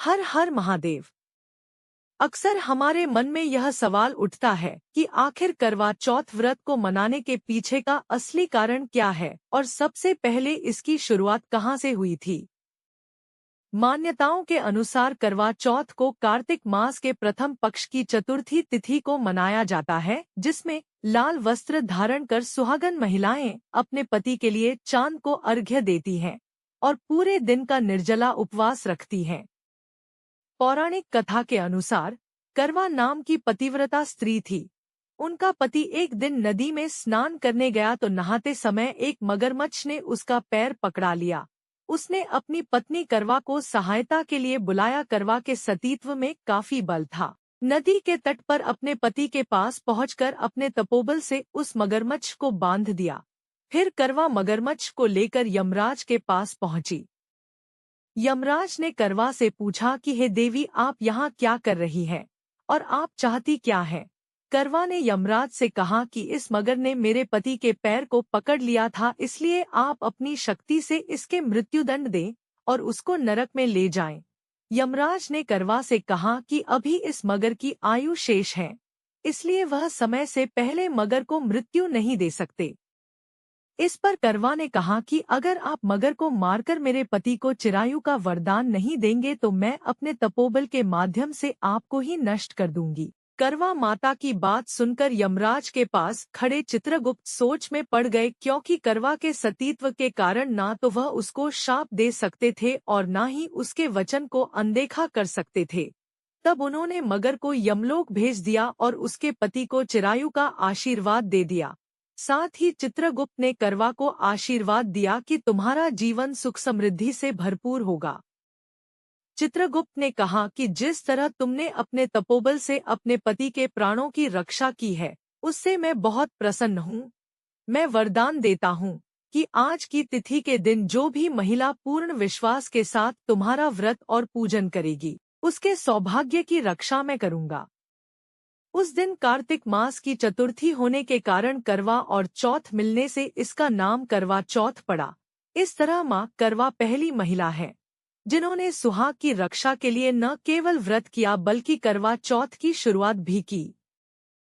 हर हर महादेव। अक्सर हमारे मन में यह सवाल उठता है कि आखिर करवा चौथ व्रत को मनाने के पीछे का असली कारण क्या है और सबसे पहले इसकी शुरुआत कहाँ से हुई थी। मान्यताओं के अनुसार करवा चौथ को कार्तिक मास के प्रथम पक्ष की चतुर्थी तिथि को मनाया जाता है, जिसमें लाल वस्त्र धारण कर सुहागन महिलाएं अपने पति के लिए चांद को अर्घ्य देती हैं और पूरे दिन का निर्जला उपवास रखती हैं। पौराणिक कथा के अनुसार करवा नाम की पतिव्रता स्त्री थी। उनका पति एक दिन नदी में स्नान करने गया तो नहाते समय एक मगरमच्छ ने उसका पैर पकड़ा लिया। उसने अपनी पत्नी करवा को सहायता के लिए बुलाया। करवा के सतीत्व में काफी बल था। नदी के तट पर अपने पति के पास पहुंचकर अपने तपोबल से उस मगरमच्छ को बांध दिया। फिर करवा मगरमच्छ को लेकर यमराज के पास पहुंची। यमराज ने करवा से पूछा कि हे देवी, आप यहाँ क्या कर रही हैं और आप चाहती क्या हैं? करवा ने यमराज से कहा कि इस मगर ने मेरे पति के पैर को पकड़ लिया था, इसलिए आप अपनी शक्ति से इसके मृत्युदंड दें और उसको नरक में ले जाएं। यमराज ने करवा से कहा कि अभी इस मगर की आयु शेष है, इसलिए वह समय से पहले मगर को मृत्यु नहीं दे सकते। इस पर करवा ने कहा कि अगर आप मगर को मारकर मेरे पति को चिरायु का वरदान नहीं देंगे तो मैं अपने तपोबल के माध्यम से आपको ही नष्ट कर दूंगी। करवा माता की बात सुनकर यमराज के पास खड़े चित्रगुप्त सोच में पड़ गए, क्योंकि करवा के सतीत्व के कारण ना तो वह उसको शाप दे सकते थे और ना ही उसके वचन को अनदेखा कर सकते थे। तब उन्होंने मगर को यमलोक भेज दिया और उसके पति को चिरायु का आशीर्वाद दे दिया। साथ ही चित्रगुप्त ने करवा को आशीर्वाद दिया कि तुम्हारा जीवन सुख समृद्धि से भरपूर होगा। चित्रगुप्त ने कहा कि जिस तरह तुमने अपने तपोबल से अपने पति के प्राणों की रक्षा की है, उससे मैं बहुत प्रसन्न हूँ। मैं वरदान देता हूँ कि आज की तिथि के दिन जो भी महिला पूर्ण विश्वास के साथ तुम्हारा व्रत और पूजन करेगी, उसके सौभाग्य की रक्षा मैं करूँगा। उस दिन कार्तिक मास की चतुर्थी होने के कारण करवा और चौथ मिलने से इसका नाम करवा चौथ पड़ा। इस तरह माँ करवा पहली महिला है जिन्होंने सुहाग की रक्षा के लिए न केवल व्रत किया बल्कि करवा चौथ की शुरुआत भी की।